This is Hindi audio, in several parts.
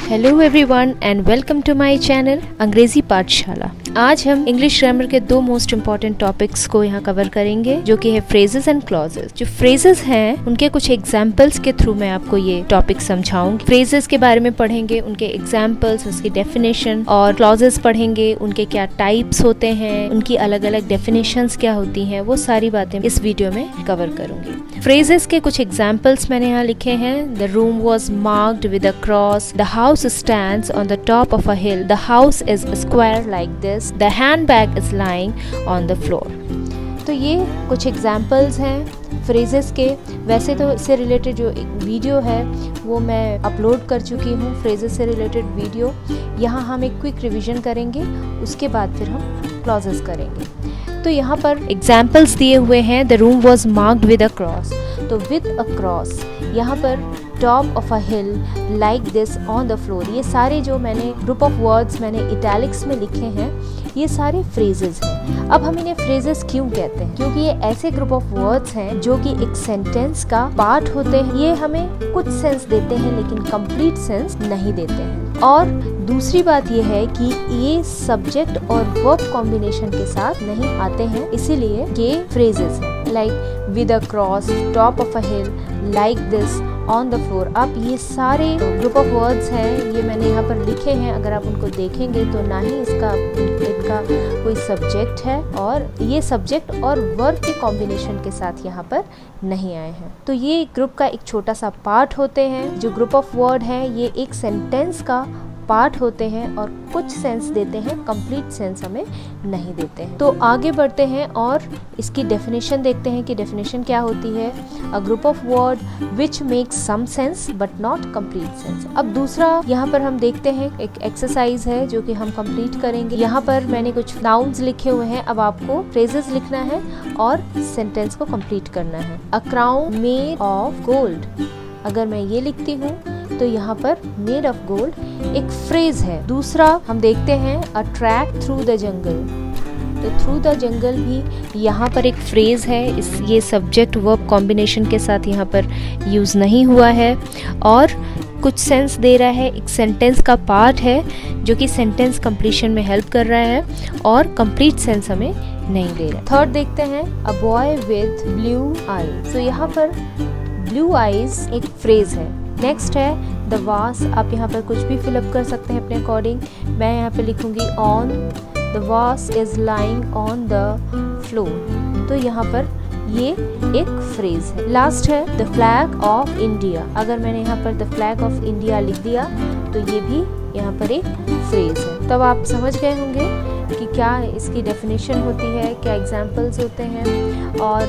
Hello everyone and welcome to my channel Angrezi Pathshala. आज हम इंग्लिश ग्रामर के दो मोस्ट इम्पॉर्टेंट टॉपिक्स को यहाँ कवर करेंगे, जो कि है फ्रेजेस एंड क्लॉजेस। जो फ्रेजेस हैं उनके कुछ एग्जाम्पल्स के थ्रू मैं आपको ये टॉपिक समझाऊंगी। फ्रेजेस के बारे में पढ़ेंगे, उनके एग्जाम्पल्स, उसकी डेफिनेशन, और क्लॉजेस पढ़ेंगे, उनके क्या टाइप्स होते हैं, उनकी अलग अलग डेफिनेशंस क्या होती हैं, वो सारी बातें इस वीडियो में कवर करूंगी। फ्रेजेस के कुछ एग्जाम्पल्स मैंने यहाँ लिखे हैं। The room was marked with a cross, the house stands on the top of a hill, the house is square like this, the handbag is lying on the floor। तो ये कुछ एग्जाम्पल्स हैं फ्रेजेस के। वैसे तो इससे रिलेटेड जो एक वीडियो है वो मैं अपलोड कर चुकी हूँ, फ्रेजेस से रिलेटेड वीडियो। यहाँ हम एक क्विक रिवीजन करेंगे, उसके बाद फिर हम क्लॉजेस करेंगे। तो यहाँ पर एग्जाम्पल्स दिए हुए हैं। The room was marked with a cross, तो विद अ क्रॉस, यहाँ पर top of a hill, like this, on the floor, ये सारे जो मैंने ग्रुप ऑफ वर्ड्स मैंने इटैलिक्स में लिखे हैं, ये सारे फ्रेजेस हैं। अब हम इन्हें फ्रेजेस क्यों कहते हैं? क्योंकि ये ऐसे ग्रुप ऑफ वर्ड्स हैं जो कि एक सेंटेंस का पार्ट होते हैं। ये हमें कुछ सेंस देते हैं लेकिन कंप्लीट सेंस नहीं देते हैं। और दूसरी बात ये है कि ये सब्जेक्ट और वर्ब कॉम्बिनेशन के साथ नहीं आते हैं, इसीलिए ये फ्रेजेस हैं। Like with a cross, top of a hill, like this, on the floor. आप ये सारे ग्रुप ऑफ वर्ड्स हैं, ये मैंने यहाँ पर लिखे हैं। अगर आप उनको देखेंगे तो ना ही इनका कोई सब्जेक्ट है, और ये सब्जेक्ट और वर्ब के कॉम्बिनेशन के साथ यहाँ पर नहीं आए हैं। तो ये ग्रुप का एक छोटा सा पार्ट होते हैं। जो ग्रुप ऑफ वर्ड है ये एक सेंटेंस का पार्ट होते हैं और कुछ सेंस देते हैं, कंप्लीट सेंस हमें नहीं देते हैं। तो आगे बढ़ते हैं और इसकी डेफिनेशन देखते हैं कि डेफिनेशन क्या होती है। A group of word which makes some sense but not complete sense. अब दूसरा यहाँ पर हम देखते हैं, एक एक्सरसाइज है जो कि हम कंप्लीट करेंगे। यहाँ पर मैंने कुछ नाउन्स लिखे हुए हैं, अब आपको फ्रेजेस लिखना है और सेंटेंस को कंप्लीट करना है। A crown made of gold, अगर मैं ये लिखती हूँ तो यहाँ पर मेड ऑफ गोल्ड एक फ्रेज है। दूसरा हम देखते हैं, a track through the jungle, तो थ्रू द जंगल भी यहाँ पर एक फ्रेज है। ये सब्जेक्ट वर्ब कॉम्बिनेशन के साथ यहाँ पर यूज़ नहीं हुआ है और कुछ सेंस दे रहा है, एक सेंटेंस का पार्ट है जो कि सेंटेंस कंप्लीशन में हेल्प कर रहा है और कंप्लीट सेंस हमें नहीं दे रहा। थर्ड देखते हैं, a boy with blue eyes, तो यहाँ पर ब्लू आईज एक फ्रेज है। नेक्स्ट है द वास, आप यहाँ पर कुछ भी फिलअप कर सकते हैं अपने अकॉर्डिंग। मैं यहाँ पे लिखूंगी ऑन द वास is lying on the floor, तो यहाँ पर ये एक फ्रेज है। लास्ट है द फ्लैग ऑफ इंडिया, अगर मैंने यहाँ पर द फ्लैग ऑफ इंडिया लिख दिया तो ये भी यहाँ पर एक फ्रेज है। तब आप समझ गए होंगे कि क्या इसकी डेफिनेशन होती है, क्या एग्जाम्पल्स होते हैं और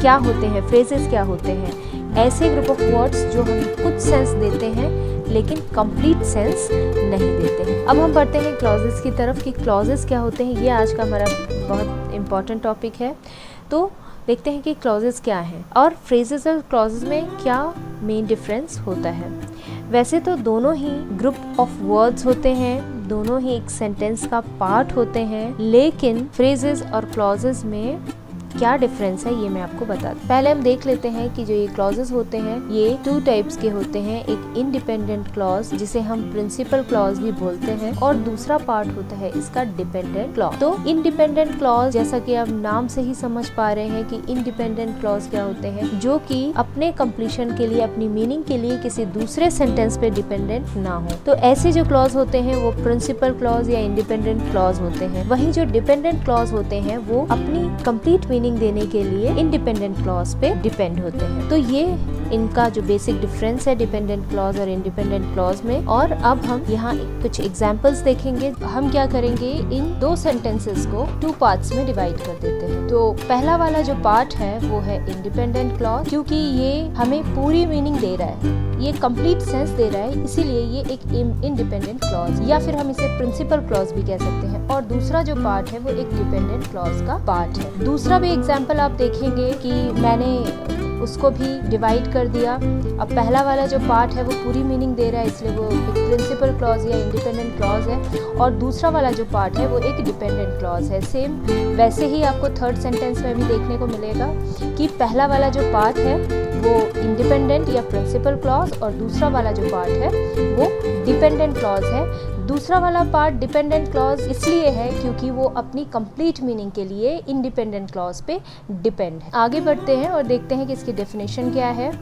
क्या होते हैं फ्रेजेस, क्या होते हैं। ऐसे ग्रुप ऑफ वर्ड्स जो हमें कुछ सेंस देते हैं लेकिन कंप्लीट सेंस नहीं देते हैं। अब हम बढ़ते हैं क्लॉजेस की तरफ कि क्लॉजेस क्या होते हैं। ये आज का हमारा बहुत इम्पॉर्टेंट टॉपिक है। तो देखते हैं कि क्लॉजेस क्या हैं और फ्रेजेस और क्लॉजेस में क्या मेन डिफरेंस होता है। वैसे तो दोनों ही ग्रुप ऑफ वर्ड्स होते हैं, दोनों ही एक सेंटेंस का पार्ट होते हैं, लेकिन फ्रेजेस और क्लॉजेस में क्या डिफरेंस है ये मैं आपको बता दूं। पहले हम देख लेते हैं कि जो ये क्लॉजेस होते हैं ये टू टाइप्स के होते हैं। एक इंडिपेंडेंट क्लॉज जिसे हम प्रिंसिपल क्लॉज भी बोलते हैं, और दूसरा पार्ट होता है इसका डिपेंडेंट क्लॉज। तो इंडिपेंडेंट क्लॉज, जैसा कि आप नाम से ही समझ पा रहे हैं कि इंडिपेंडेंट क्लॉज क्या होते हैं, जो कि अपने कंप्लीशन के लिए, अपनी मीनिंग के लिए किसी दूसरे सेंटेंस पे डिपेंडेंट ना हो। तो ऐसे जो क्लॉज होते हैं वो प्रिंसिपल क्लॉज या इंडिपेंडेंट क्लॉज होते हैं। वहीं जो डिपेंडेंट क्लॉज होते हैं वो अपनी कंप्लीट मीनिंग देने के लिए इंडिपेंडेंट क्लॉज पे डिपेंड होते हैं। तो ये इनका जो बेसिक डिफरेंस है डिपेंडेंट क्लॉज और इंडिपेंडेंट क्लॉज में। और अब हम यहाँ कुछ एग्जांपल्स देखेंगे। हम क्या करेंगे, इन दो सेंटेंसेस को टू पार्ट्स में डिवाइड कर देते हैं। तो पहला वाला जो पार्ट है वो है इंडिपेंडेंट क्लॉज, क्योंकि ये हमें पूरी मीनिंग दे रहा है, ये कंप्लीट सेंस दे रहा है, इसीलिए ये एक इंडिपेंडेंट क्लॉज, या फिर हम इसे प्रिंसिपल क्लॉज भी कह सकते हैं। और दूसरा जो पार्ट है वो एक डिपेंडेंट क्लॉज का पार्ट है। दूसरा भी एग्जांपल आप देखेंगे कि मैंने उसको भी डिवाइड कर दिया। अब पहला वाला जो पार्ट है वो पूरी मीनिंग दे रहा है, इसलिए वो एक प्रिंसिपल क्लॉज या इंडिपेंडेंट क्लॉज है, और दूसरा वाला जो पार्ट है वो एक डिपेंडेंट क्लॉज है। सेम वैसे ही आपको थर्ड सेंटेंस में भी देखने को मिलेगा कि पहला वाला जो पार्ट है वो इंडिपेंडेंट या प्रिंसिपल क्लॉज और दूसरा वाला जो पार्ट है वो डिपेंडेंट क्लॉज है। दूसरा वाला पार्ट डिपेंडेंट क्लॉज इसलिए है क्योंकि वो अपनी कंप्लीट मीनिंग के लिए इंडिपेंडेंट क्लॉज पे डिपेंड है। आगे बढ़ते हैं और देखते हैं कि इसकी डेफिनेशन क्या है।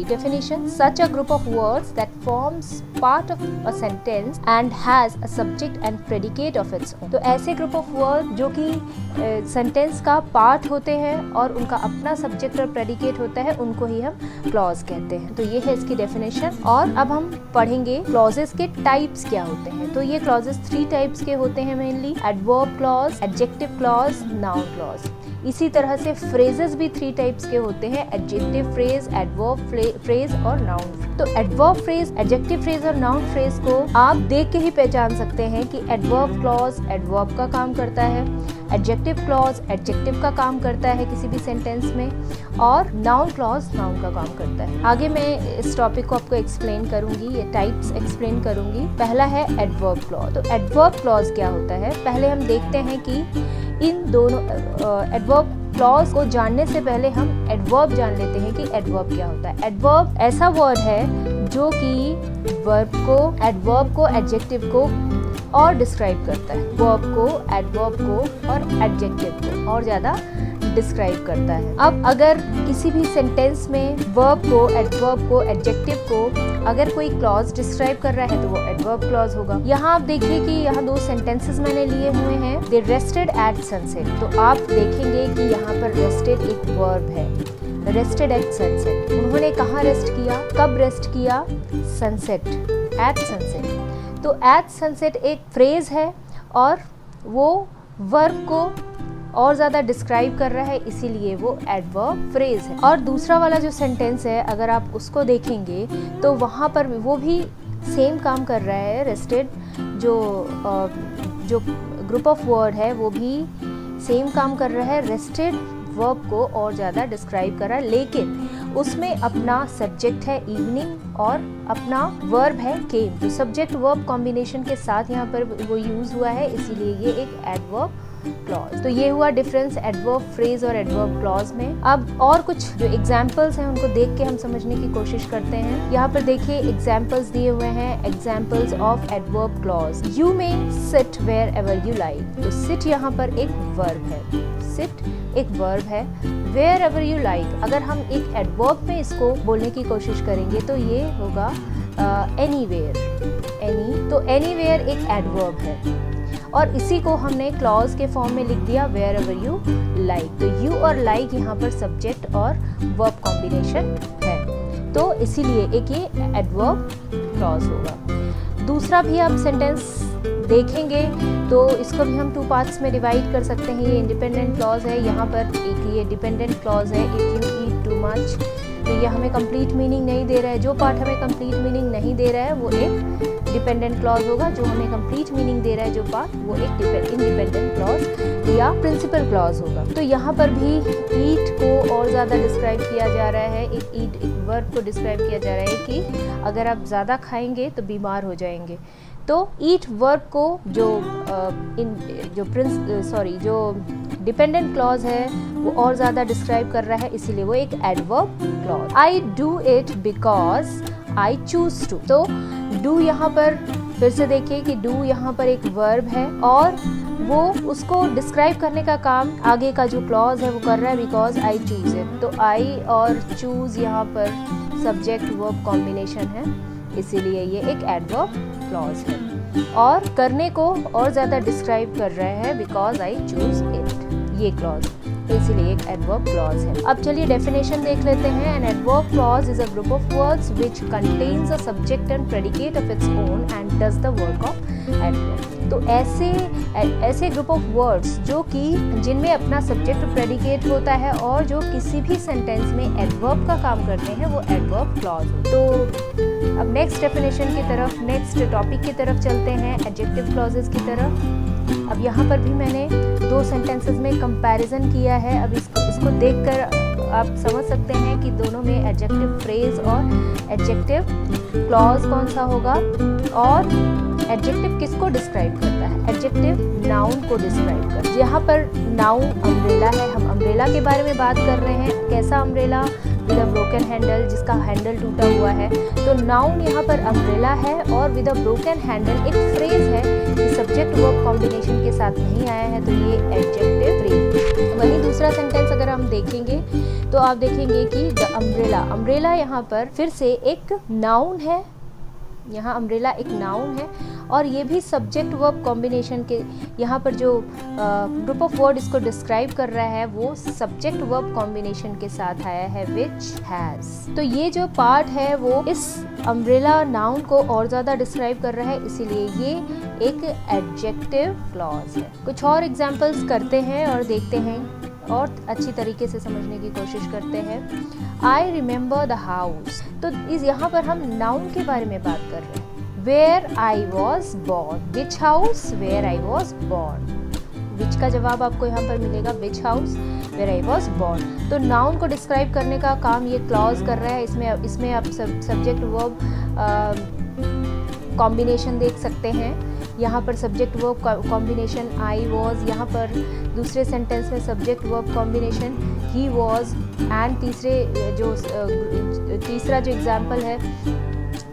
Definition: such a group of words that forms part of a sentence and has a subject and predicate of its own। तो ऐसे ग्रुप ऑफ वर्ड जो कि सेंटेंस का पार्ट होते हैं और उनका अपना सब्जेक्ट और प्रेडिकेट होता है, उनको ही हम क्लॉज कहते हैं। तो ये है इसकी डेफिनेशन। और अब हम पढ़ेंगे क्लॉजेस के टाइप्स क्या होते हैं। तो ये क्लॉजेस 3 टाइप्स के होते हैं mainly: adverb clause, adjective clause, noun clause. इसी तरह से फ्रेजेस भी 3 टाइप्स के होते हैं: एडजेक्टिव फ्रेज, एडवर्ब फ्रेज और नाउन। तो एडवर्ब फ्रेज, एडजेक्टिव फ्रेज और नाउन फ्रेज को आप देख के ही पहचान सकते हैं कि एडवर्ब क्लॉज एडवर्ब का काम करता है, एडजेक्टिव क्लॉज एडजेक्टिव का काम करता है किसी भी सेंटेंस में, और नाउन क्लॉज नाउन का काम करता है। आगे मैं इस टॉपिक को आपको एक्सप्लेन करूंगी, ये टाइप्स एक्सप्लेन करूंगी। पहला है एडवर्ब क्लॉज। तो एडवर्ब क्लॉज क्या होता है, पहले हम देखते हैं कि इन दोनों एडवर्ब क्लॉज को जानने से पहले हम एडवर्ब जान लेते हैं कि एडवर्ब क्या होता है। एडवर्ब ऐसा वर्ड है जो कि वर्ब को, एडवर्ब को, एडजेक्टिव को और डिस्क्राइब करता है। वर्ब को, एडवर्ब को और एडजेक्टिव को और ज़्यादा डिस्क्राइब करता है। अब अगर किसी भी सेंटेंस में वर्ब को, एडवर्ब को, एडजेक्टिव को अगर कोई क्लॉज डिस्क्राइब कर रहा है तो वो एडवर्ब क्लॉज होगा। यहाँ आप देखिए कि यहाँ 2 सेंटेंसेस मैंने लिए हुए हैं। दे रेस्टेड एट सनसेट। तो आप देखेंगे कि यहाँ पर रेस्टेड एक वर्ब है, रेस्टेड एट सनसेट। उन्होंने कहाँ रेस्ट किया, कब रेस्ट किया? Sunset, at sunset. तो एट सनसेट एक फ्रेज है और वो वर्ब को और ज़्यादा डिस्क्राइब कर रहा है, इसीलिए वो एडवर्ब फ्रेज है। और दूसरा वाला जो सेंटेंस है अगर आप उसको देखेंगे तो वहाँ पर वो भी सेम काम कर रहा है। रेस्टेड जो ग्रुप ऑफ वर्ड है वो भी सेम काम कर रहा है, रेस्टेड वर्ब को और ज़्यादा डिस्क्राइब कर रहा है, लेकिन उसमें अपना सब्जेक्ट है इवनिंग और अपना वर्ब है केम। जो सब्जेक्ट वर्ब कॉम्बिनेशन के साथ यहाँ पर वो यूज़ हुआ है, इसीलिए ये एक एडवर्ब क्लॉज। तो ये हुआ डिफरेंस एडवर्ब फ्रेज और एडवर्ब क्लॉज में। अब और कुछ जो एग्जाम्पल्स हैं उनको देख के हम समझने की कोशिश करते हैं। यहाँ पर देखिए एग्जाम्पल्स दिए हुए हैं, examples of adverb clause. You may sit wherever you like. तो सिट यहाँ पर एक वर्ब है, सिट एक वर्ब है। वेयर एवर यू लाइक अगर हम एक एडवर्ब में इसको बोलने की कोशिश करेंगे तो ये होगा एनीवेयर, एनी। तो एनीवेयर एक एडवर्ब है और इसी को हमने क्लॉज के फॉर्म में लिख दिया वेयर एवर यू लाइक। तो यू और लाइक यहाँ पर सब्जेक्ट और वर्ब कॉम्बिनेशन है, तो इसीलिए एक ये एडवर्ब क्लॉज होगा। दूसरा भी आप सेंटेंस देखेंगे तो इसको भी हम 2 पार्ट्स में डिवाइड कर सकते हैं। ये इंडिपेंडेंट क्लॉज है, यहाँ पर एक ये डिपेंडेंट क्लॉज है, if you eat too much. तो ये हमें कंप्लीट मीनिंग नहीं दे रहा है। जो पार्ट हमें कंप्लीट मीनिंग नहीं दे रहा है वो एक डिपेंडेंट क्लॉज होगा, जो हमें कंप्लीट मीनिंग दे रहा है जो पार्ट वो एक इंडिपेंडेंट क्लॉज या प्रिंसिपल क्लॉज होगा। तो यहाँ पर भी ईट को और ज़्यादा डिस्क्राइब किया जा रहा है, एक वर्ब को डिस्क्राइब किया जा रहा है कि अगर आप ज़्यादा खाएंगे तो बीमार हो जाएंगे। तो ईट वर्ब को जो डिपेंडेंट क्लॉज है वो और ज़्यादा डिस्क्राइब कर रहा है, इसीलिए वो एक adverb clause. I do it because I choose to. तो डू यहाँ पर फिर से देखिए कि डू यहाँ पर एक वर्ब है और वो उसको डिस्क्राइब करने का काम आगे का जो क्लॉज है वो कर रहा है, बिकॉज आई चूज इट। तो आई और चूज यहाँ पर सब्जेक्ट वर्ब कॉम्बिनेशन है, इसीलिए ये एक एडवर्ब क्लॉज है और करने को और ज़्यादा डिस्क्राइब कर रहा है, बिकॉज आई चूज इट, ये क्लॉज, इसीलिए एक एडवर्ब क्लॉज है। अब चलिए डेफिनेशन देख लेते हैं। An adverb clause is a group of words which contains a subject and predicate of its own and does the work of adverb. तो ऐसे ग्रुप ऑफ वर्ड्स जो कि जिनमें अपना सब्जेक्ट प्रेडिकेट होता है और जो किसी भी सेंटेंस में एडवर्ब का काम करते हैं वो एडवर्ब क्लॉज। तो अब नेक्स्ट डेफिनेशन की तरफ, नेक्स्ट टॉपिक की तरफ चलते हैं, एडजेक्टिव क्लॉजेस की तरफ। अब यहाँ पर भी मैंने 2 सेंटेंसेस में कंपैरिजन किया है। अब इसको देखकर आप समझ सकते हैं कि दोनों में एडजेक्टिव फ्रेज और एडजेक्टिव क्लॉज कौन सा होगा और एडजेक्टिव किसको डिस्क्राइब करता है। एडजेक्टिव नाउन को डिस्क्राइब करता है। यहाँ पर नाउन अम्ब्रेला है, हम अम्ब्रेला के बारे में बात कर रहे हैं। कैसा umbrella? With a broken handle, जिसका हैंडल टूटा हुआ है। तो नाउन यहाँ पर अम्ब्रेला है और विद अ ब्रोकन हैंडल एक फ्रेज है, सब्जेक्ट वर्ब कॉम्बिनेशन के साथ नहीं आया है, तो ये एडजेक्टिव फ्रेज। वहीं दूसरा सेंटेंस अगर हम देखेंगे तो आप देखेंगे कि द अम्ब्रेला, अम्ब्रेला यहाँ पर फिर से एक नाउन है, यहाँ अम्ब्रेला एक नाउन है और ये भी सब्जेक्ट वर्ब कॉम्बिनेशन के, यहाँ पर जो ग्रुप ऑफ वर्ड इसको डिस्क्राइब कर रहा है वो सब्जेक्ट वर्ब कॉम्बिनेशन के साथ आया है, विच हैज़। तो ये जो पार्ट है वो इस अम्ब्रेला नाउन को और ज़्यादा डिस्क्राइब कर रहा है, इसीलिए ये एक एडजेक्टिव क्लॉज है। कुछ और एग्जाम्पल्स करते हैं और देखते हैं और अच्छी तरीके से समझने की कोशिश करते हैं। आई रिमेंबर द हाउस, तो इस यहाँ पर हम नाउन के बारे में बात कर रहे हैं। Where I was born, which house, where I was born. Which का जवाब आपको यहाँ पर मिलेगा which house, where I was born. तो नाउन को डिस्क्राइब करने का काम ये क्लॉज कर रहा है। इसमें आप सब्जेक्ट वर्ब कॉम्बिनेशन देख सकते हैं। यहाँ पर subject verb combination I was, यहाँ पर दूसरे सेंटेंस में subject verb combination he was, and तीसरा जो एग्जाम्पल है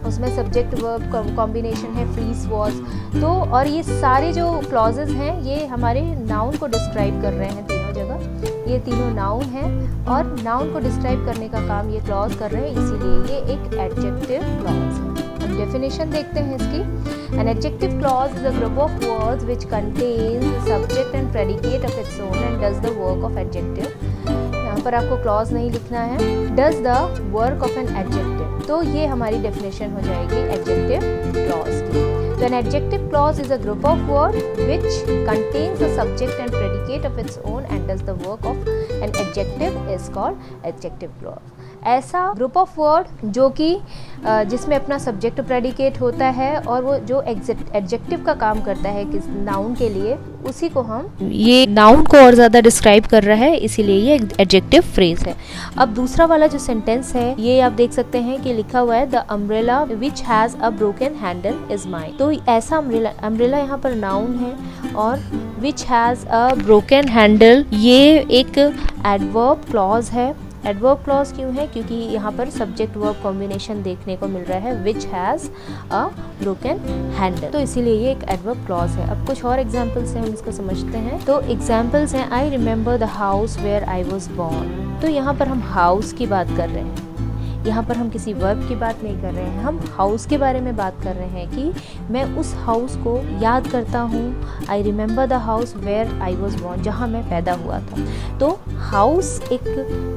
उसमें सब्जेक्ट वर्ब कॉम्बिनेशन है फ्लीस वॉज। तो और ये सारे जो क्लॉजेज हैं ये हमारे नाउन को डिस्क्राइब कर रहे हैं तीनों जगह। ये तीनों नाउन हैं और नाउन को डिस्क्राइब करने का काम ये क्लॉज कर रहे हैं, इसीलिए ये एक एडजेक्टिव क्लॉज है। अब डेफिनेशन देखते हैं इसकी। An adjective clause is a group of words which contains the subject and predicate of its own and does the work of adjective। यहाँ पर आपको क्लॉज नहीं लिखना है, does the work of an adjective। तो ये हमारी डेफिनेशन हो जाएगी एडजेक्टिव क्लॉज की। तो an adjective clause is a group of words which contains the subject and predicate of its own and does the work of an adjective is called adjective clause। ऐसा ग्रुप ऑफ वर्ड जो कि जिसमें अपना सब्जेक्ट प्रेडिकेट होता है और वो जो एडजेक्टिव का काम करता है किस नाउन के लिए, उसी को हम, ये नाउन को और ज़्यादा डिस्क्राइब कर रहा है, इसीलिए ये एडजेक्टिव फ्रेज है। अब दूसरा वाला जो सेंटेंस है ये आप देख सकते हैं कि लिखा हुआ है the umbrella which has a broken handle is mine. तो ऐसा अम्ब्रेला यहाँ पर नाउन है और which has a broken handle ये एक एडवर्ब क्लॉज है। एडवर्ब क्लॉज क्यों है? क्योंकि यहाँ पर सब्जेक्ट वर्ब कॉम्बिनेशन देखने को मिल रहा है which has a broken handle, तो इसीलिए ये एक एडवर्ब क्लॉज है। अब कुछ और एग्जांपल्स से हम इसको समझते हैं। तो एग्जांपल्स हैं I remember the house where I was born. तो यहाँ पर हम हाउस की बात कर रहे हैं, यहाँ पर हम किसी वर्ब की बात नहीं कर रहे हैं, हम हाउस के बारे में बात कर रहे हैं कि मैं उस हाउस को याद करता हूँ। I remember the house where I was born, जहाँ मैं पैदा हुआ था। तो हाउस एक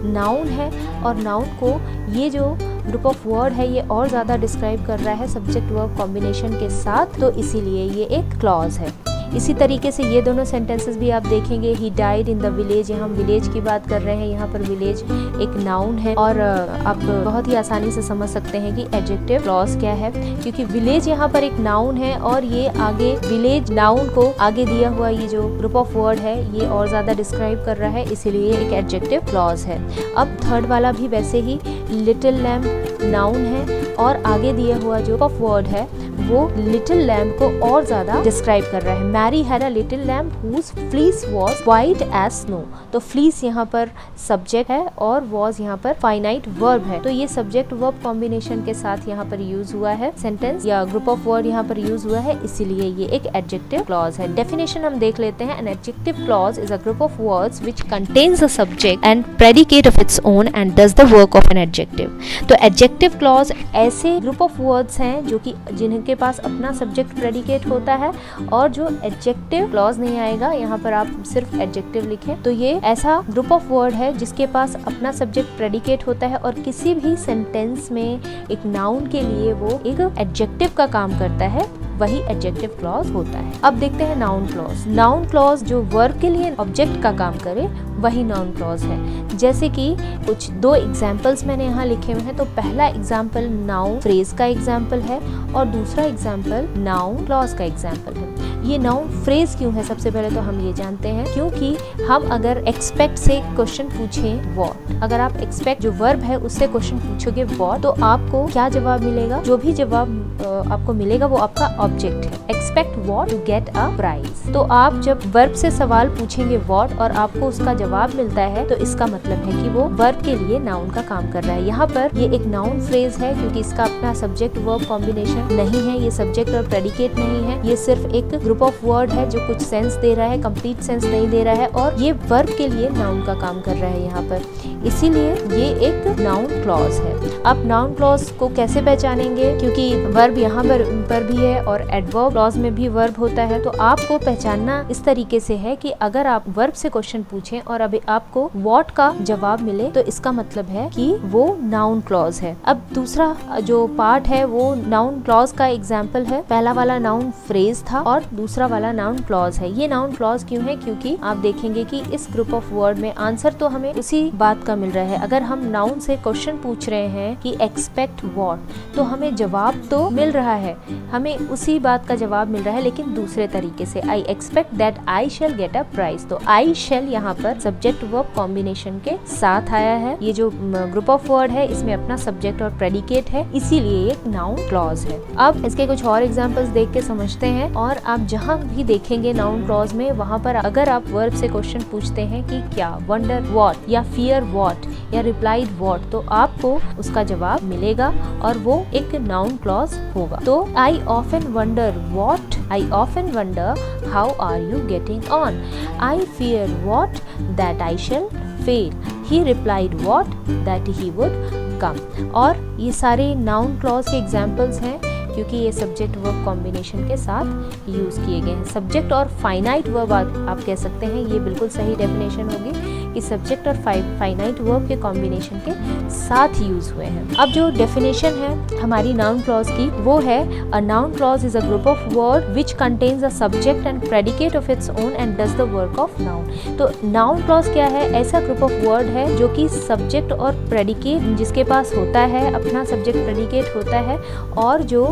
नाउन है और नाउन को ये जो ग्रुप ऑफ वर्ड है ये और ज़्यादा डिस्क्राइब कर रहा है सब्जेक्ट वर्ब कॉम्बिनेशन के साथ, तो इसीलिए ये एक क्लॉज है। इसी तरीके से ये दोनों सेंटेंसेस भी आप देखेंगे, he died in the village, यहाँ हम विलेज की बात कर रहे हैं, यहाँ पर विलेज एक नाउन है और आप बहुत ही आसानी से समझ सकते हैं कि एडजेक्टिव क्लॉज क्या है, क्योंकि विलेज यहाँ पर एक नाउन है और ये आगे विलेज नाउन को आगे दिया हुआ ये जो ग्रुप ऑफ वर्ड है ये और ज़्यादा डिस्क्राइब कर रहा है, इसीलिए एक एडजेक्टिव क्लॉज है। अब थर्ड वाला भी वैसे ही, लिटिल लैम्प नाउन है और आगे दिया हुआ जो ऑफ वर्ड है वो लिटिल लैम्प को और ज्यादा डिस्क्राइब कर रहा है। Mary had a little lamb whose fleece was white as snow. तो फ्लीस यहाँ पर सब्जेक्ट है और वाज यहाँ पर फाइनाइट वर्ब है, तो ये सब्जेक्ट वर्ब कॉम्बिनेशन के साथ यहाँ पर यूज हुआ है, सेंटेंस या ग्रुप ऑफ वर्ड यहाँ पर यूज हुआ है, इसीलिए ये एक एडजेक्टिव क्लॉज है। डेफिनेशन हम देख लेते हैं। An adjective clause is a group of words which contains a subject and predicate of its own and does the work of an adjective. तो एडजेक्टिव क्लॉज ऐसे ग्रुप ऑफ वर्ड्स हैं जो कि जिनके पास अपना सब्जेक्ट प्रेडिकेट होता है और जो एडजेक्टिव क्लॉज नहीं आएगा, यहाँ पर आप सिर्फ एडजेक्टिव लिखें, तो ये ऐसा ग्रुप ऑफ वर्ड है जिसके पास अपना सब्जेक्ट प्रेडिकेट होता है और किसी भी सेंटेंस में एक नाउन के लिए वो एक एडजेक्टिव का काम करता है, वही एडजेक्टिव क्लॉज होता है। अब देखते हैं नाउन क्लॉज। नाउन क्लॉज जो वर्ब के लिए ऑब्जेक्ट का काम करे वही नाउन क्लॉज है। जैसे कि कुछ दो एग्जाम्पल्स मैंने यहाँ लिखे हुए हैं। तो पहला एग्जाम्पल नाउन फ्रेज का एग्जाम्पल है और दूसरा एग्जाम्पल नाउन क्लॉज का एग्जाम्पल है। ये नाउन फ्रेज क्यों है, सबसे पहले तो हम ये जानते हैं क्योंकि हम अगर एक्सपेक्ट से क्वेश्चन पूछें व्हाट, अगर आप एक्सपेक्ट जो वर्ब है उससे क्वेश्चन पूछोगे व्हाट, तो आपको क्या जवाब मिलेगा? जो भी जवाब आपको मिलेगा वो आपका ऑब्जेक्ट है। Expect what to get a prize. तो आप जब वर्ब से सवाल पूछेंगे व्हाट और आपको उसका जवाब मिलता है तो इसका मतलब है कि वो वर्ब के लिए नाउन का काम कर रहा है। यहाँ पर ये एक नाउन फ्रेज है क्योंकि इसका अपना सब्जेक्ट वर्ब कॉम्बिनेशन नहीं है, ये सब्जेक्ट और प्रेडिकेट नहीं है, ये सिर्फ एक ग्रुप ऑफ वर्ड है जो कुछ सेंस दे रहा है, कंप्लीट सेंस नहीं दे रहा है और ये वर्ब के लिए नाउन का काम कर रहा है यहाँ पर, इसीलिए ये एक नाउन क्लॉज है। आप नाउन क्लॉज को कैसे पहचानेंगे, क्योंकि वर्ब यहाँ पर भी है और एडवर्ब क्लॉज में भी वर्ब होता है, तो आपको पहचानना इस तरीके से है कि अगर आप वर्ब से क्वेश्चन पूछें और अभी आपको व्हाट का जवाब मिले तो इसका मतलब है कि वो नाउन क्लॉज है। अब दूसरा जो पार्ट है वो नाउन क्लॉज का एग्जाम्पल है। पहला वाला नाउन फ्रेज था और दूसरा वाला नाउन क्लॉज है। ये नाउन क्लॉज क्यों है, क्योंकि आप देखेंगे कि इस ग्रुप ऑफ वर्ड में आंसर तो हमें उसी बात का मिल रहा है। अगर हम नाउन से क्वेश्चन पूछ रहे हैं कि एक्सपेक्ट व्हाट, तो हमें जवाब तो मिल रहा है, हमें उसी बात का जवाब मिल रहा है लेकिन दूसरे तरीके से। I expect that I shall get a prize. तो आई शैल यहाँ पर सब्जेक्ट वर्ब कॉम्बिनेशन के साथ आया है। ये जो ग्रुप ऑफ वर्ड है इसमें अपना सब्जेक्ट और प्रेडिकेट है, इसीलिए एक नाउन क्लॉज है। अब इसके कुछ और एग्जांपल्स देख के समझते हैं। और आप जहाँ भी देखेंगे नाउन क्लॉज में, वहाँ पर अगर आप वर्ब से क्वेश्चन पूछते हैं कि क्या, वंडर व्हाट या फियर व्हाट या रिप्लाइड व्हाट, तो आपको उसका जवाब मिलेगा और वो एक नाउन क्लॉज होगा। तो I often wonder what, I often wonder how are you getting on, I fear what that I shall fail, he replied what that he would come. और ये सारे नाउन क्लॉज के एग्जाम्पल्स हैं क्योंकि ये सब्जेक्ट वर्ब कॉम्बिनेशन के साथ यूज किए गए हैं। सब्जेक्ट और फाइनाइट वर्ब आप कह सकते हैं, ये बिल्कुल सही डेफिनेशन होगी कि सब्जेक्ट और फाइनाइट वर्ब के कॉम्बिनेशन के साथ यूज हुए हैं। अब जो डेफिनेशन है हमारी नाउन क्लॉज की वो है, a noun clause is a group of word which contains a subject and predicate of its own and does the work of noun. तो नाउन क्लॉज क्या है, ऐसा ग्रुप ऑफ वर्ड है जो कि सब्जेक्ट और प्रेडिकेट जिसके पास होता है, अपना सब्जेक्ट प्रेडिकेट होता है और जो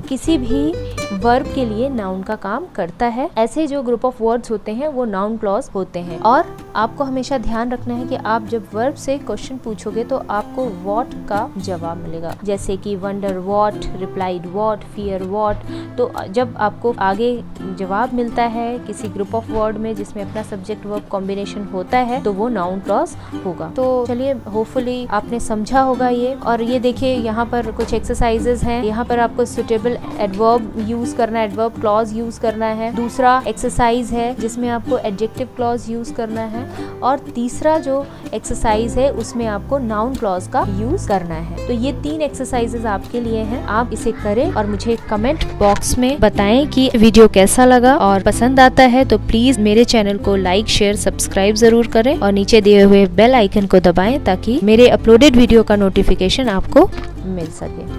किसी भी वर्ब के लिए नाउन का काम करता है। ऐसे जो ग्रुप ऑफ वर्ड्स होते हैं वो नाउन क्लॉज होते हैं। और आपको हमेशा ध्यान रखना है कि आप जब वर्ब से क्वेश्चन पूछोगे तो आपको व्हाट का जवाब मिलेगा, जैसे कि wonder what, replied what, fear what. तो जब आपको आगे जवाब मिलता है किसी ग्रुप ऑफ वर्ड में जिसमें अपना सब्जेक्ट वर्ब कॉम्बिनेशन होता है तो वो नाउन क्लॉज होगा। तो चलिए, होपफुली आपने समझा होगा ये। और ये देखिए यहाँ पर कुछ एक्सरसाइजेज हैं। यहाँ पर आपको सुटेबल एडवर्ब यूज करना है, एडवर्ब क्लॉज यूज करना है। दूसरा एक्सरसाइज है जिसमें आपको एडजेक्टिव क्लॉज यूज करना है और तीसरा जो एक्सरसाइज है उसमें आपको नाउन क्लॉज का यूज करना है। तो ये 3 एक्सरसाइजेज आपके लिए हैं, आप इसे करें और मुझे कमेंट बॉक्स में बताएं कि वीडियो कैसा लगा। और पसंद आता है तो प्लीज मेरे चैनल को लाइक, शेयर, सब्सक्राइब जरूर करें और नीचे दिए हुए बेल आइकन को दबाएं ताकि मेरे अपलोडेड वीडियो का नोटिफिकेशन आपको मिल सके।